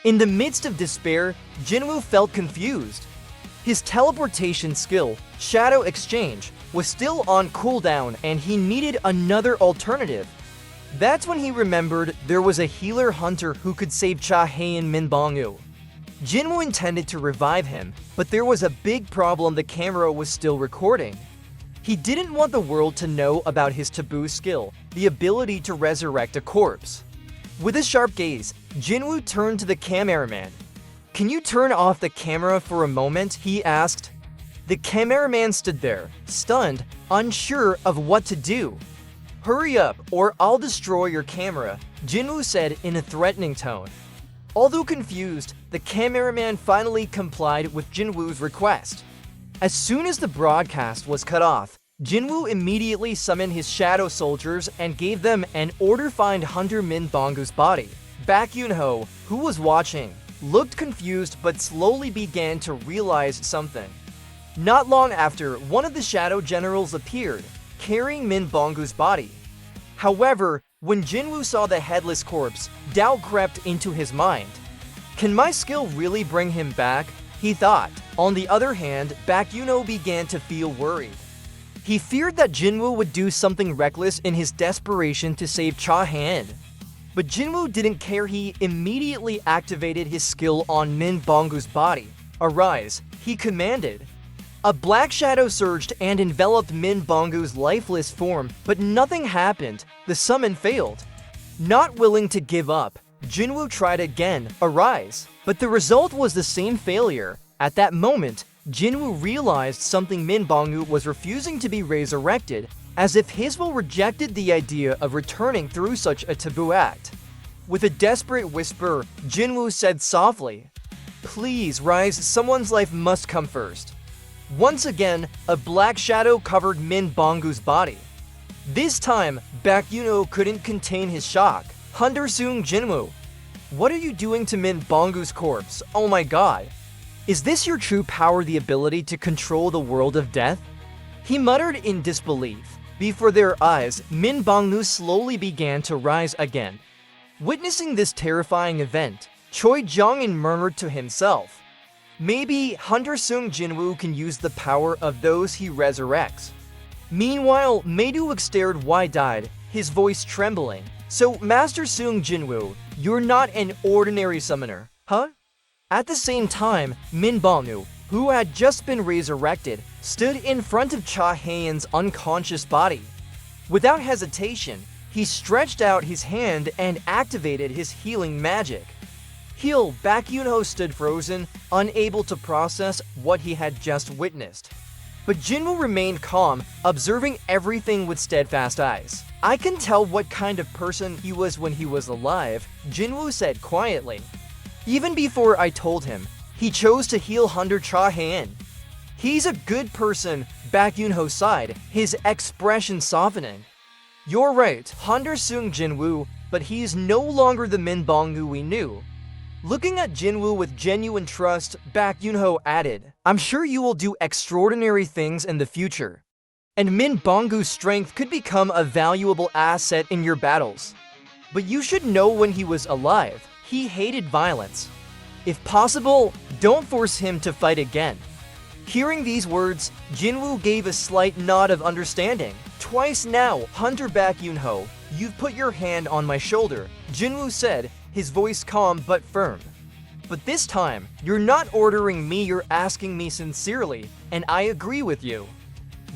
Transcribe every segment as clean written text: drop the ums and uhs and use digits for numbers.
In the midst of despair, Jinwoo felt confused. His teleportation skill, Shadow Exchange, was still on cooldown and he needed another alternative. That's when he remembered there was a healer hunter who could save Cha-hae and Min Bong-woo. Jinwoo intended to revive him, but there was a big problem: the camera was still recording. He didn't want the world to know about his taboo skill, the ability to resurrect a corpse. With a sharp gaze, Jinwoo turned to the cameraman. "Can you turn off the camera for a moment?" he asked. The cameraman stood there, stunned, unsure of what to do. "Hurry up, or I'll destroy your camera," Jinwoo said in a threatening tone. Although confused, the cameraman finally complied with Jinwoo's request. As soon as the broadcast was cut off, Jinwoo immediately summoned his shadow soldiers and gave them an order: find Hunter Min Bong-woo's body. Baek Yoon-ho, who was watching, looked confused but slowly began to realize something. Not long after, one of the shadow generals appeared, carrying Min Bong-woo's body. However, when Jinwoo saw the headless corpse, doubt crept into his mind. Can my skill really bring him back? He thought. On the other hand, Baek Yoon-ho began to feel worried. He feared that Jinwoo would do something reckless in his desperation to save Cha-hae. But Jinwoo didn't care. He immediately activated his skill on Min Bong-woo's body. "Arise," he commanded. A black shadow surged and enveloped Min Bong-woo's lifeless form, but nothing happened. The summon failed. Not willing to give up, Jinwoo tried again: "Arise." But the result was the same failure. At that moment, Jinwoo realized something: Min Bong-woo was refusing to be resurrected, as if his will rejected the idea of returning through such a taboo act. With a desperate whisper, Jinwoo said softly, "Please rise, someone's life must come first." Once again, a black shadow covered Min Bong-woo's body. This time, Baek Yoon-ho couldn't contain his shock. "Hunter Sung Jinwoo, what are you doing to Min Bong-woo's corpse? Oh my god. Is this your true power, the ability to control the world of death?" He muttered in disbelief. Before their eyes, Min Bong-woo slowly began to rise again. Witnessing this terrifying event, Choi Jong-in murmured to himself, "Maybe Hunter Sung Jinwoo can use the power of those he resurrects." Meanwhile, Mae-dook stared wide-eyed, his voice trembling. "So, Master Sung Jinwoo, you're not an ordinary summoner, huh?" At the same time, Min Bong-woo, who had just been resurrected, stood in front of Cha-hae's unconscious body. Without hesitation, he stretched out his hand and activated his healing magic. Heal. Baek Yoon-ho stood frozen, unable to process what he had just witnessed. But Jinwoo remained calm, observing everything with steadfast eyes. "I can tell what kind of person he was when he was alive," Jinwoo said quietly. "Even before I told him, he chose to heal Hunter Cha-hae. He's a good person," Baek Yoon-ho sighed, his expression softening. "You're right, Hunter Sung Jinwoo, but he's no longer the Min Bong-woo we knew." Looking at Jinwoo with genuine trust, Baek Yoon-ho added, "I'm sure you will do extraordinary things in the future. And Min Bong-woo's strength could become a valuable asset in your battles. But you should know, when he was alive, he hated violence. If possible, don't force him to fight again." Hearing these words, Jinwoo gave a slight nod of understanding. "Twice now, Hunter Baek Yoon-ho, you've put your hand on my shoulder," Jinwoo said, his voice calm but firm. "But this time, you're not ordering me, you're asking me sincerely, and I agree with you."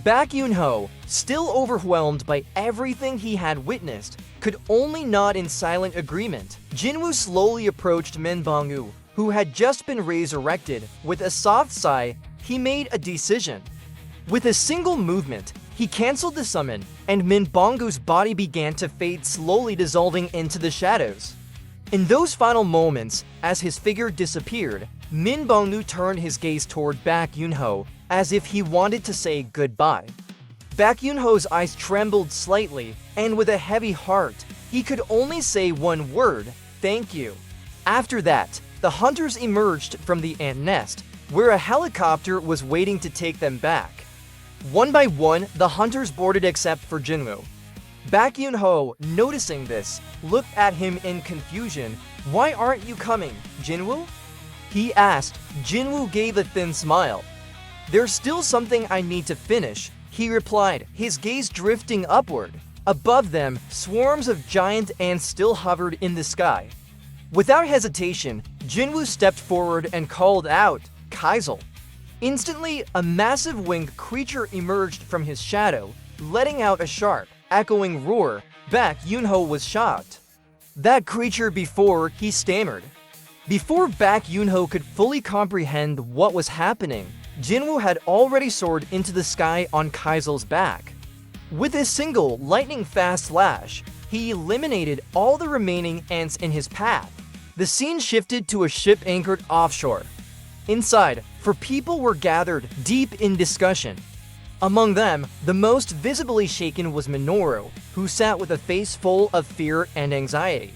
Baek Yoon-ho, still overwhelmed by everything he had witnessed, could only nod in silent agreement. Jinwoo slowly approached Min Bong-woo, who had just been resurrected. With a soft sigh, he made a decision. With a single movement, he cancelled the summon, and Min Bong-woo's body began to fade, slowly dissolving into the shadows. In those final moments, as his figure disappeared, Min Bong-woo turned his gaze toward Baek Yoon-ho, as if he wanted to say goodbye. Baek Yoon-ho's eyes trembled slightly, and with a heavy heart, he could only say one word: "Thank you." After that, the hunters emerged from the ant nest, where a helicopter was waiting to take them back. One by one, the hunters boarded except for Jinwoo. Baek Yun-ho, noticing this, looked at him in confusion. "Why aren't you coming, Jinwoo?" he asked. Jinwoo gave a thin smile. "There's still something I need to finish," he replied, his gaze drifting upward. Above them, swarms of giant ants still hovered in the sky. Without hesitation, Jinwoo stepped forward and called out, "Kaisel." Instantly, a massive winged creature emerged from his shadow, letting out a sharp, echoing roar. Baek Yun-ho was shocked. "That creature before," he stammered. Before Baek Yun-ho could fully comprehend what was happening, Jinwoo had already soared into the sky on Kaisel's back. With a single lightning-fast slash, he eliminated all the remaining ants in his path. The scene shifted to a ship anchored offshore. Inside, four people were gathered, deep in discussion. Among them, the most visibly shaken was Minoru, who sat with a face full of fear and anxiety.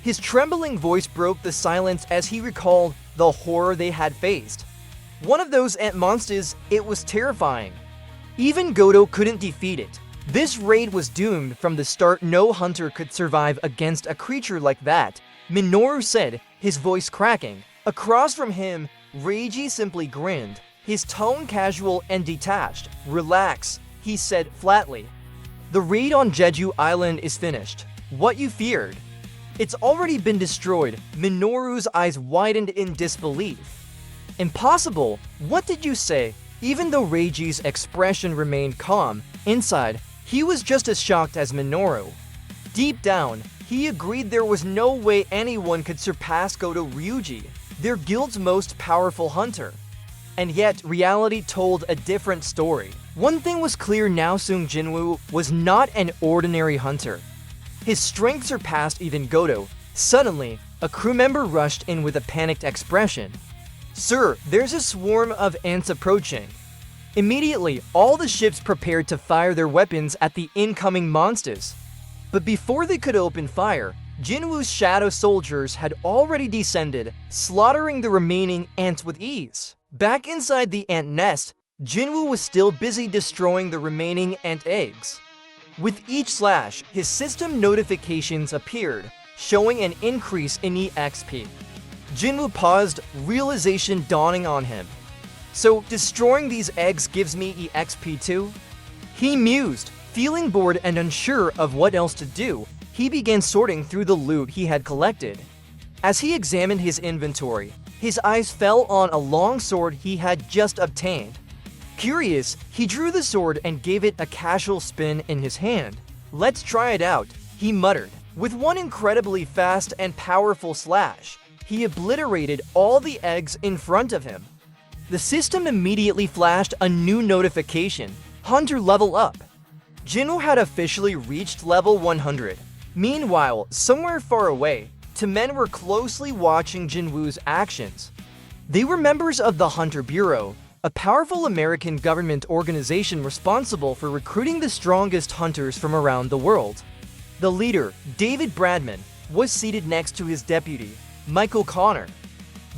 His trembling voice broke the silence as he recalled the horror they had faced. One of those ant monsters, it was terrifying. Even Goto couldn't defeat it. This raid was doomed from the start. No hunter could survive against a creature like that, Minoru said, his voice cracking. Across from him, Reiji simply grinned, his tone casual and detached. "Relax," he said flatly. "The raid on Jeju Island is finished. What you feared? It's already been destroyed." Minoru's eyes widened in disbelief. "Impossible! What did you say?" Even though Reiji's expression remained calm, inside, he was just as shocked as Minoru. Deep down, he agreed there was no way anyone could surpass Goto Ryuji, their guild's most powerful hunter. And yet, reality told a different story. One thing was clear now: Sung Jinwoo was not an ordinary hunter. His strength surpassed even Goto. Suddenly, a crew member rushed in with a panicked expression. "Sir, there's a swarm of ants approaching." Immediately, all the ships prepared to fire their weapons at the incoming monsters. But before they could open fire, Jinwoo's shadow soldiers had already descended, slaughtering the remaining ants with ease. Back inside the ant nest, Jinwoo was still busy destroying the remaining ant eggs. With each slash, his system notifications appeared, showing an increase in EXP. Jinwoo paused, realization dawning on him. "So, destroying these eggs gives me EXP too?" He mused. Feeling bored and unsure of what else to do, he began sorting through the loot he had collected. As he examined his inventory, his eyes fell on a long sword he had just obtained. Curious, he drew the sword and gave it a casual spin in his hand. "Let's try it out," he muttered. With one incredibly fast and powerful slash, he obliterated all the eggs in front of him. The system immediately flashed a new notification: Hunter level up. Jinwoo had officially reached level 100. Meanwhile, somewhere far away, two men were closely watching Jinwoo's actions. They were members of the Hunter Bureau, a powerful American government organization responsible for recruiting the strongest hunters from around the world. The leader, David Bradman, was seated next to his deputy, Michael Connor.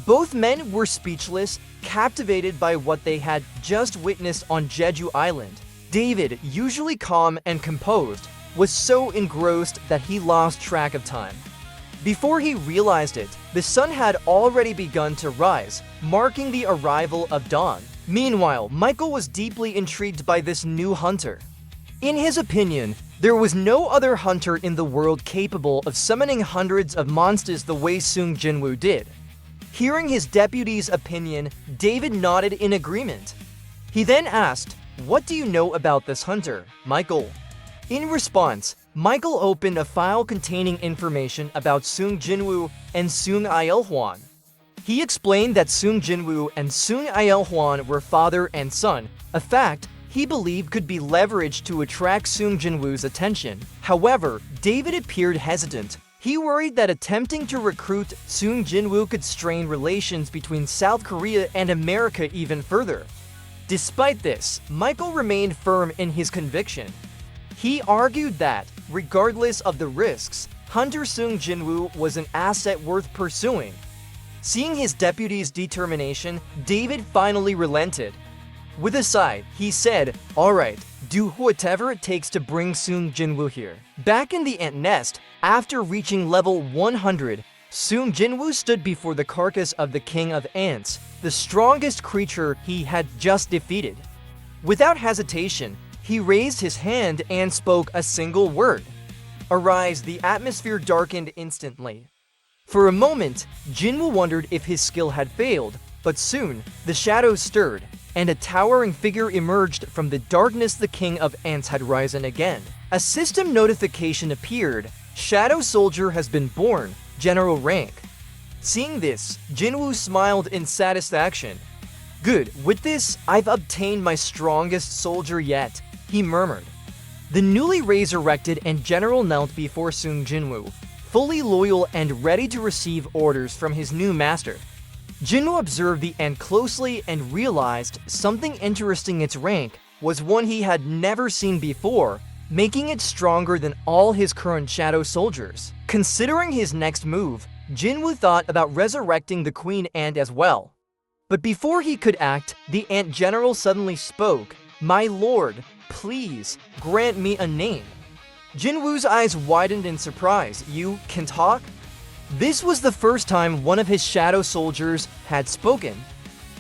Both men were speechless, captivated by what they had just witnessed on Jeju Island. David, usually calm and composed, was so engrossed that he lost track of time. Before he realized it, the sun had already begun to rise, marking the arrival of dawn. Meanwhile, Michael was deeply intrigued by this new hunter. In his opinion, there was no other hunter in the world capable of summoning hundreds of monsters the way Sung Jinwoo did. Hearing his deputy's opinion, David nodded in agreement. He then asked, "What do you know about this hunter, Michael?" In response, Michael opened a file containing information about Sung Jinwoo and Sung Il-hwan. He explained that Sung Jinwoo and Sung Il-hwan were father and son, a fact he believed could be leveraged to attract Sung Jinwoo's attention. However, David appeared hesitant. He worried that attempting to recruit Sung Jinwoo could strain relations between South Korea and America even further. Despite this, Michael remained firm in his conviction. He argued that, regardless of the risks, Hunter Sung Jinwoo was an asset worth pursuing. Seeing his deputy's determination, David finally relented. With a sigh, he said, "Alright, do whatever it takes to bring Sung Jinwoo here." Back in the ant nest, after reaching level 100, Sung Jinwoo stood before the carcass of the king of ants, the strongest creature he had just defeated. Without hesitation, he raised his hand and spoke a single word. Arise, the atmosphere darkened instantly. For a moment, Jinwoo wondered if his skill had failed, but soon, the shadows stirred, and a towering figure emerged from the darkness. The king of ants had risen again. A system notification appeared. Shadow soldier has been born, general rank. Seeing this, Jinwoo smiled in satisfaction. Good, with this, I've obtained my strongest soldier yet, he murmured. The newly resurrected and general knelt before Sung Jinwoo, fully loyal and ready to receive orders from his new master. Jinwoo observed the ant closely and realized something interesting. Its rank was one he had never seen before, making it stronger than all his current shadow soldiers. Considering his next move, Jinwoo thought about resurrecting the queen ant as well. But before he could act, the ant general suddenly spoke, "My lord, please grant me a name." Jinwoo's eyes widened in surprise. "You can talk?" This was the first time one of his shadow soldiers had spoken.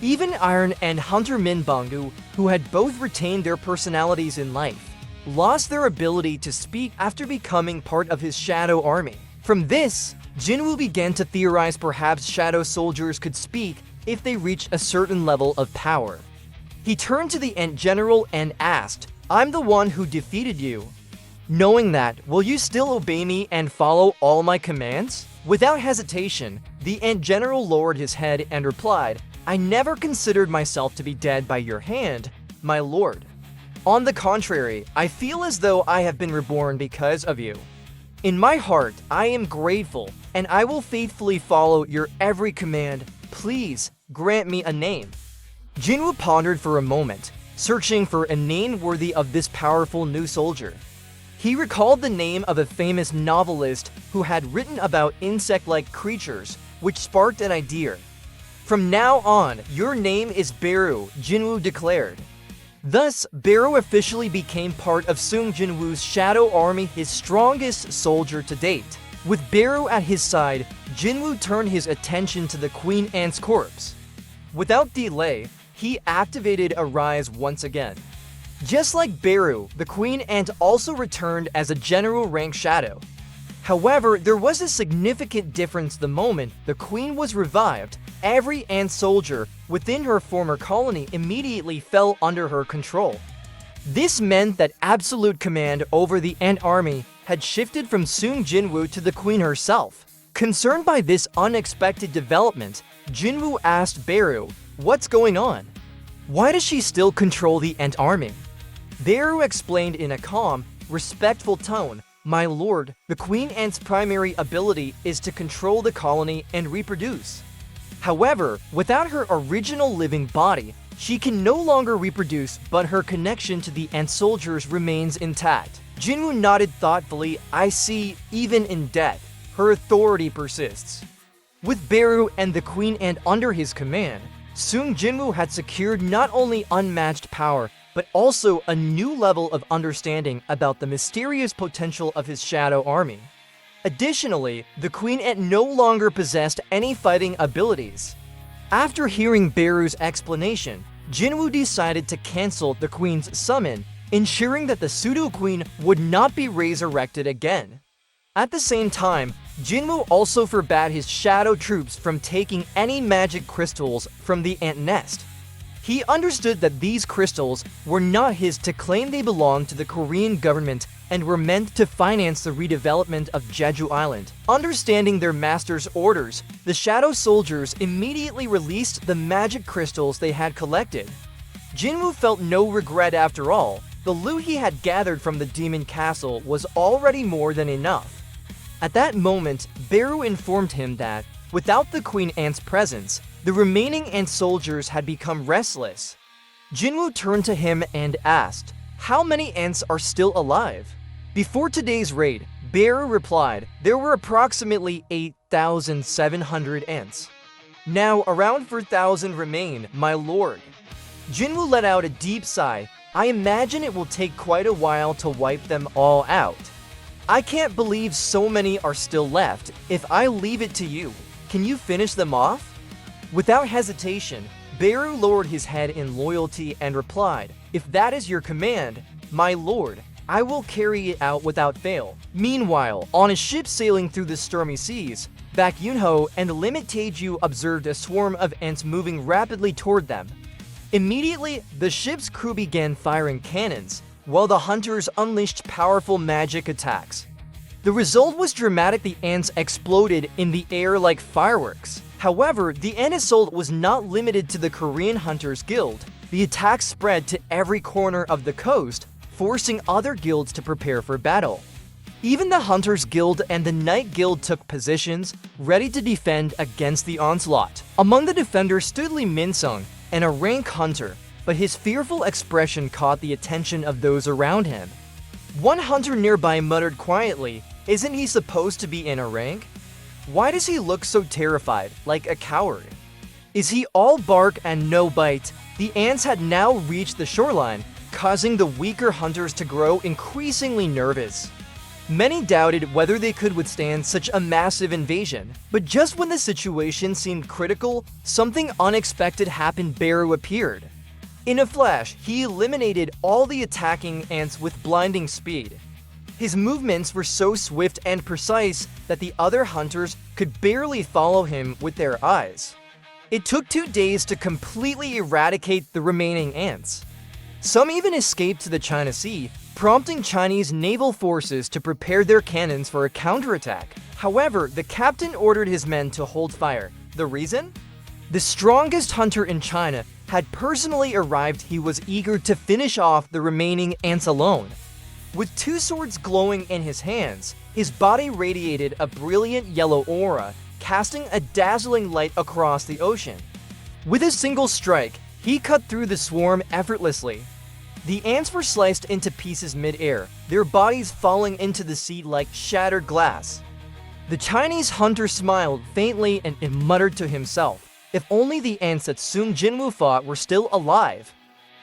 Even Iron and Hunter Min Bangdu, who had both retained their personalities in life, lost their ability to speak after becoming part of his shadow army. From this, Jinwoo began to theorize perhaps shadow soldiers could speak if they reached a certain level of power. He turned to the ant general and asked, "I'm the one who defeated you. Knowing that, will you still obey me and follow all my commands?" Without hesitation, the ant general lowered his head and replied, "I never considered myself to be dead by your hand, my lord. On the contrary, I feel as though I have been reborn because of you. In my heart, I am grateful, and I will faithfully follow your every command. Please grant me a name." Jinwoo pondered for a moment, searching for a name worthy of this powerful new soldier. He recalled the name of a famous novelist who had written about insect-like creatures, which sparked an idea. "From now on, your name is Beru," Jinwoo declared. Thus, Beru officially became part of Sung Jinwoo's shadow army, his strongest soldier to date. With Beru at his side, Jinwoo turned his attention to the queen ant's corpse. Without delay, he activated Arise once again. Just like Beru, the queen ant also returned as a general rank shadow. However, there was a significant difference. The moment the queen was revived, every ant soldier within her former colony immediately fell under her control. This meant that absolute command over the ant army had shifted from Sung Jinwoo to the queen herself. Concerned by this unexpected development, Jinwoo asked Beru, "What's going on? Why does she still control the ant army?" Beru explained in a calm, respectful tone, "My lord, the queen ant's primary ability is to control the colony and reproduce. However, without her original living body, she can no longer reproduce, but her connection to the ant soldiers remains intact." Jinwoo nodded thoughtfully. "I see, even in death, her authority persists." With Beru and the queen ant under his command, Sung Jinwoo had secured not only unmatched power, but also a new level of understanding about the mysterious potential of his shadow army. Additionally, the queen ant no longer possessed any fighting abilities. After hearing Beru's explanation, Jinwoo decided to cancel the queen's summon, ensuring that the pseudo-queen would not be resurrected again. At the same time, Jinwoo also forbade his shadow troops from taking any magic crystals from the ant nest. He understood that these crystals were not his to claim. They belonged to the Korean government and were meant to finance the redevelopment of Jeju Island. Understanding their master's orders, the shadow soldiers immediately released the magic crystals they had collected. Jinwoo felt no regret after all. The loot he had gathered from the demon castle was already more than enough. At that moment, Beru informed him that, without the queen ant's presence, the remaining ant soldiers had become restless. Jinwoo turned to him and asked, "How many ants are still alive?" Before today's raid, Beru replied, "There were approximately 8,700 ants. Now around 4,000 remain, my lord." Jinwoo let out a deep sigh. I imagine it will take quite a while to wipe them all out. I can't believe so many are still left. If I leave it to you, can you finish them off? Without hesitation, Beru lowered his head in loyalty and replied, If that is your command, my lord, I will carry it out without fail. Meanwhile, on a ship sailing through the stormy seas, Baek Yunho and Limit Taeju observed a swarm of ants moving rapidly toward them. Immediately, the ship's crew began firing cannons, while the hunters unleashed powerful magic attacks. The result was dramatic. The ants exploded in the air like fireworks. However, the ant assault was not limited to the Korean Hunters Guild. The attacks spread to every corner of the coast, forcing other guilds to prepare for battle. Even the Hunters Guild and the Night Guild took positions, ready to defend against the onslaught. Among the defenders stood Lee Min-sung, and a rank hunter, but his fearful expression caught the attention of those around him. One hunter nearby muttered quietly, Isn't he supposed to be in a rank? Why does he look so terrified, like a coward? Is he all bark and no bite? The ants had now reached the shoreline, causing the weaker hunters to grow increasingly nervous. Many doubted whether they could withstand such a massive invasion, but just when the situation seemed critical, something unexpected happened. Beru appeared. In a flash, he eliminated all the attacking ants with blinding speed. His movements were so swift and precise that the other hunters could barely follow him with their eyes. It took 2 days to completely eradicate the remaining ants. Some even escaped to the China Sea, prompting Chinese naval forces to prepare their cannons for a counterattack. However, the captain ordered his men to hold fire. The reason? The strongest hunter in China had personally arrived. He was eager to finish off the remaining ants alone. With 2 swords glowing in his hands, his body radiated a brilliant yellow aura, casting a dazzling light across the ocean. With a single strike, he cut through the swarm effortlessly. The ants were sliced into pieces mid-air, their bodies falling into the sea like shattered glass. The Chinese hunter smiled faintly and muttered to himself, If only the ants that Sung Jinwoo fought were still alive.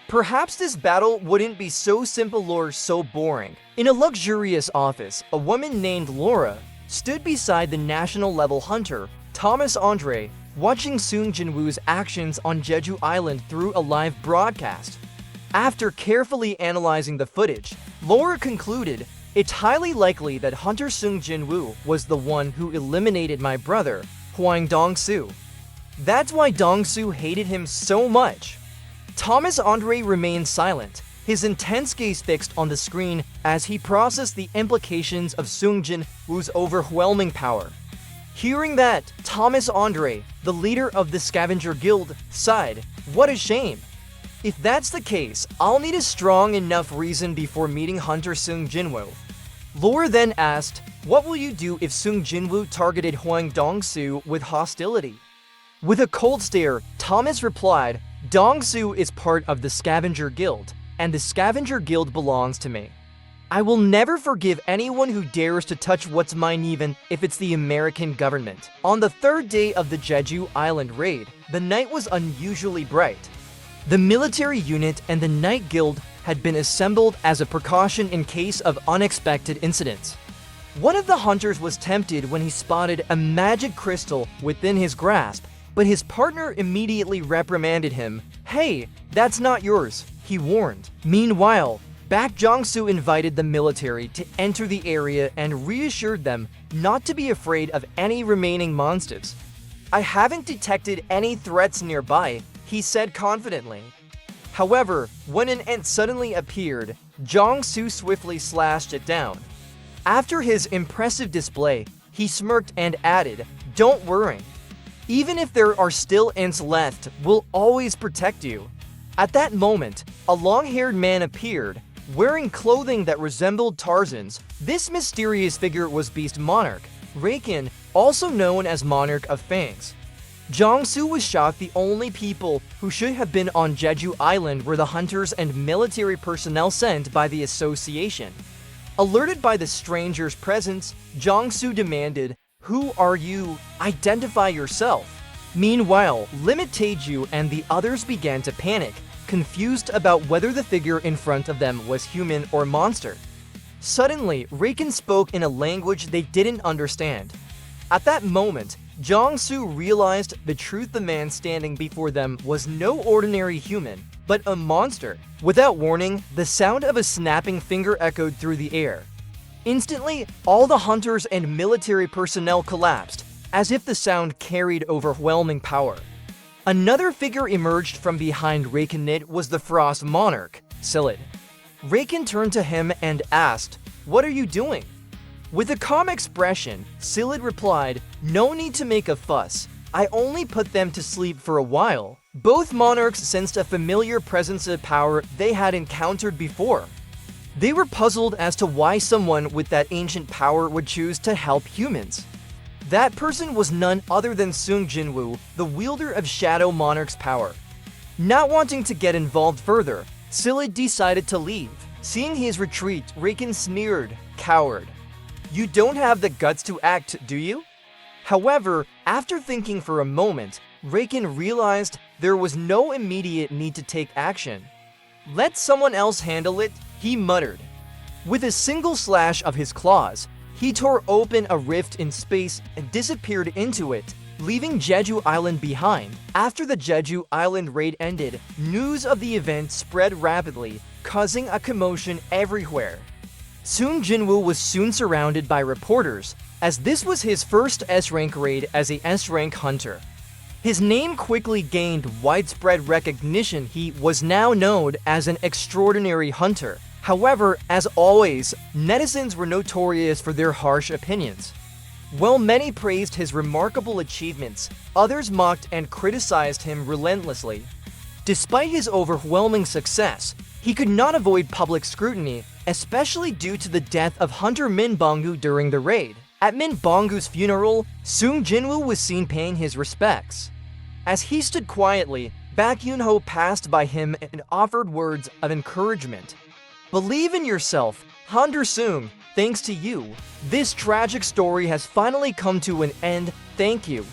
Perhaps this battle wouldn't be so simple or so boring. In a luxurious office, a woman named Laura stood beside the national-level hunter, Thomas Andre, watching Sung Jinwoo's actions on Jeju Island through a live broadcast. After carefully analyzing the footage, Laura concluded, It's highly likely that Hunter Sung Jinwoo was the one who eliminated my brother, Hwang Dong-soo. That's why Dong-soo hated him so much. Thomas Andre remained silent, his intense gaze fixed on the screen as he processed the implications of Sung Jinwoo's overwhelming power. Hearing that, Thomas Andre, the leader of the Scavenger Guild, sighed, What a shame. If that's the case, I'll need a strong enough reason before meeting Hunter Sung Jinwoo. Laura then asked, What will you do if Sung Jinwoo targeted Hwang Dong-soo with hostility? With a cold stare, Thomas replied, Dong-soo is part of the Scavenger Guild, and the Scavenger Guild belongs to me. I will never forgive anyone who dares to touch what's mine, even if it's the American government. On the 3rd day of the Jeju Island raid, the night was unusually bright. The military unit and the Night Guild had been assembled as a precaution in case of unexpected incidents. One of the hunters was tempted when he spotted a magic crystal within his grasp, but his partner immediately reprimanded him. Hey, that's not yours, he warned. Meanwhile, Baek Jong-soo invited the military to enter the area and reassured them not to be afraid of any remaining monsters. I haven't detected any threats nearby, he said confidently. However, when an ant suddenly appeared, Jong-soo swiftly slashed it down. After his impressive display, he smirked and added, Don't worry. Even if there are still ants left, we'll always protect you. At that moment, a long-haired man appeared, wearing clothing that resembled Tarzan's. This mysterious figure was Beast Monarch, Raken, also known as Monarch of Fangs. Jong-soo was shocked. The only people who should have been on Jeju Island were the hunters and military personnel sent by the association. Alerted by the stranger's presence, Jong-soo demanded, Who are you? Identify yourself. Meanwhile, Limit Taeju and the others began to panic. confused about whether the figure in front of them was human or monster. Suddenly, Raken spoke in a language they didn't understand. At that moment, Jong-soo realized the truth. The man standing before them was no ordinary human, but a monster. Without warning, the sound of a snapping finger echoed through the air. Instantly, all the hunters and military personnel collapsed, as if the sound carried overwhelming power. Another figure emerged from behind Raken. It was the Frost Monarch, Silid. Raken turned to him and asked, "What are you doing?" With a calm expression, Silid replied, "No need to make a fuss. I only put them to sleep for a while." Both monarchs sensed a familiar presence of power they had encountered before. They were puzzled as to why someone with that ancient power would choose to help humans. That person was none other than Sung Jinwoo, the wielder of Shadow Monarch's power. Not wanting to get involved further, Silid decided to leave. Seeing his retreat, Raken sneered, "Coward. You don't have the guts to act, do you?" However, after thinking for a moment, Raken realized there was no immediate need to take action. "Let someone else handle it," he muttered. With a single slash of his claws, he tore open a rift in space and disappeared into it, leaving Jeju Island behind. After the Jeju Island raid ended, news of the event spread rapidly, causing a commotion everywhere. Sung Jinwoo was soon surrounded by reporters, as this was his first S-rank raid as a S-rank hunter. His name quickly gained widespread recognition. He was now known as an extraordinary hunter. However, as always, netizens were notorious for their harsh opinions. While many praised his remarkable achievements, others mocked and criticized him relentlessly. Despite his overwhelming success, he could not avoid public scrutiny, especially due to the death of Hunter Min Bonggu during the raid. At Min Bonggu's funeral, Sung Jinwoo was seen paying his respects. As he stood quietly, Baek Yoon-ho passed by him and offered words of encouragement. "Believe in yourself, Hunter Sung. Thanks to you, this tragic story has finally come to an end. Thank you."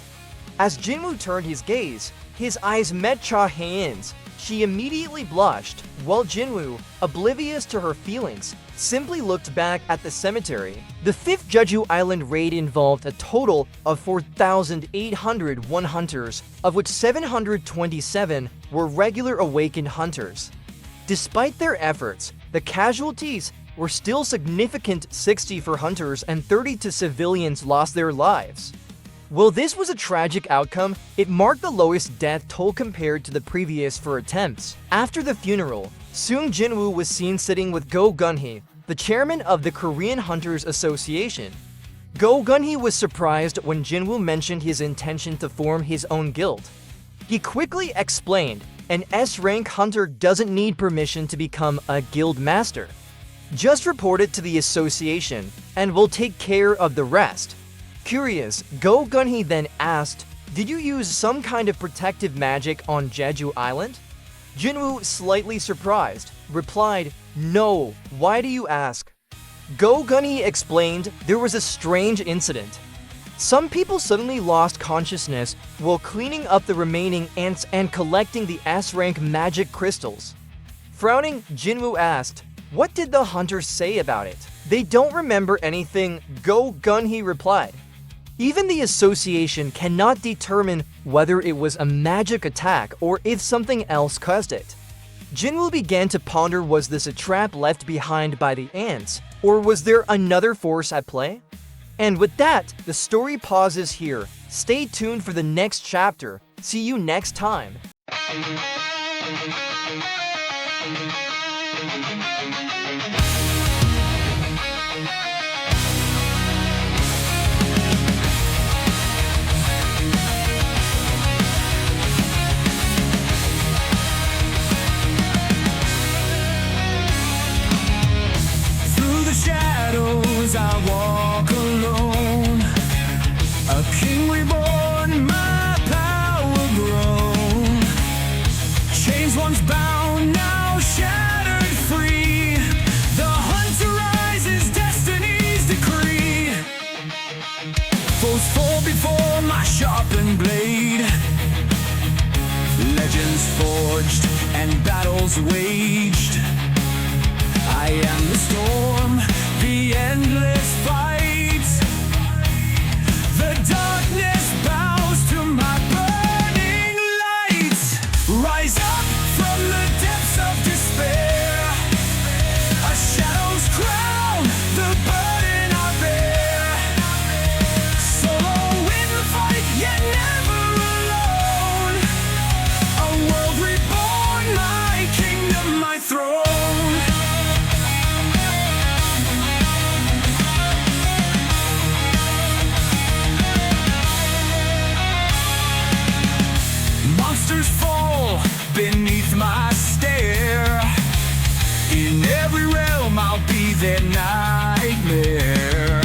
As Jinwoo turned his gaze, his eyes met Cha Hae-in's. She immediately blushed, while Jinwoo, oblivious to her feelings, simply looked back at the cemetery. The 5th Jeju Island raid involved a total of 4,801 hunters, of which 727 were regular awakened hunters. Despite their efforts, the casualties were still significant. 60 for hunters and 30 to civilians lost their lives. While this was a tragic outcome, it marked the lowest death toll compared to the previous 4 attempts. After the funeral, Sung Jinwoo was seen sitting with Go Gun-hee, the chairman of the Korean Hunters Association. Go Gun-hee was surprised when Jinwoo mentioned his intention to form his own guild. He quickly explained, an S-rank hunter doesn't need permission to become a guild master. Just report it to the association, and we'll take care of the rest. Curious, Go Gun-hee then asked, "Did you use some kind of protective magic on Jeju Island?" Jinwoo, slightly surprised, replied, "No, why do you ask?" Go Gun-hee explained there was a strange incident. Some people suddenly lost consciousness while cleaning up the remaining ants and collecting the S-rank magic crystals. Frowning, Jinwoo asked, "What did the hunters say about it?" "They don't remember anything," Go Gun-hee replied. Even the association cannot determine whether it was a magic attack or if something else caused it. Jinwoo began to ponder, was this a trap left behind by the ants, or was there another force at play? And with that, the story pauses here. Stay tuned for the next chapter. See you next time. Shadows I walk alone, a king reborn, my power grown. Chains once bound, now shattered free. The hunter rises, destiny's decree. Foes fall before my sharpened blade. Legends forged and battles waged. I am the storm, the endless fight. The darkness bows to my burning light. Rise up from the depths of despair. A shadow's crown, the burden I bear. Solo in the fight, yet never alone. A world reborn, my kingdom, my throne. Monsters fall beneath my stare. In every realm I'll be their nightmare.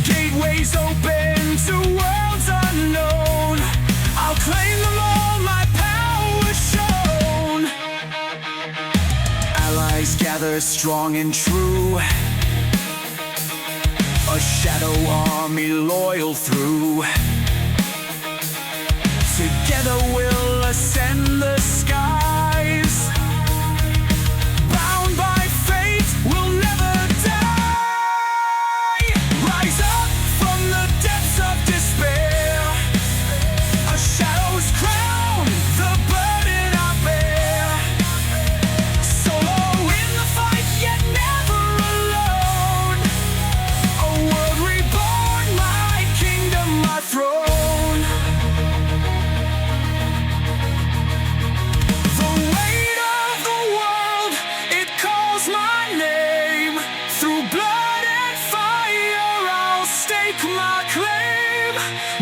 Gateways open to worlds unknown. I'll claim them all, my power shown. Allies gather strong and true. A shadow army loyal through. Together we'll ascend the skies. Bound by fate, we'll never die. Rise up from the depths of despair. A shadow's crown, the burden I bear. Solo in the fight, yet never alone. A world reborn, my kingdom, my throne. The weight of the world, it calls my name. Through blood and fire, I'll stake my claim.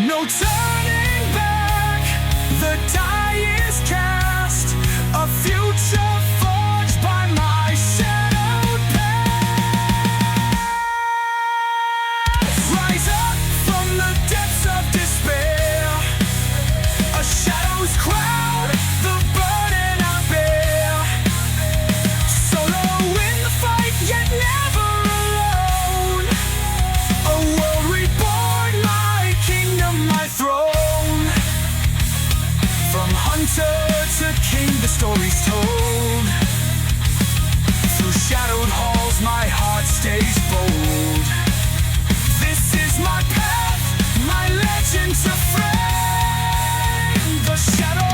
No turning back, the die is cast. A future forged by my shadowed past. Rise up from the depths of despair. A shadow's crown, the burden I bear. Solo in the fight, yet never alone. A world reborn, my kingdom, my throne. From hunter to king, the story's told. Through shadowed halls, my heart stays bold. This is my path, my legend to frame. The shadow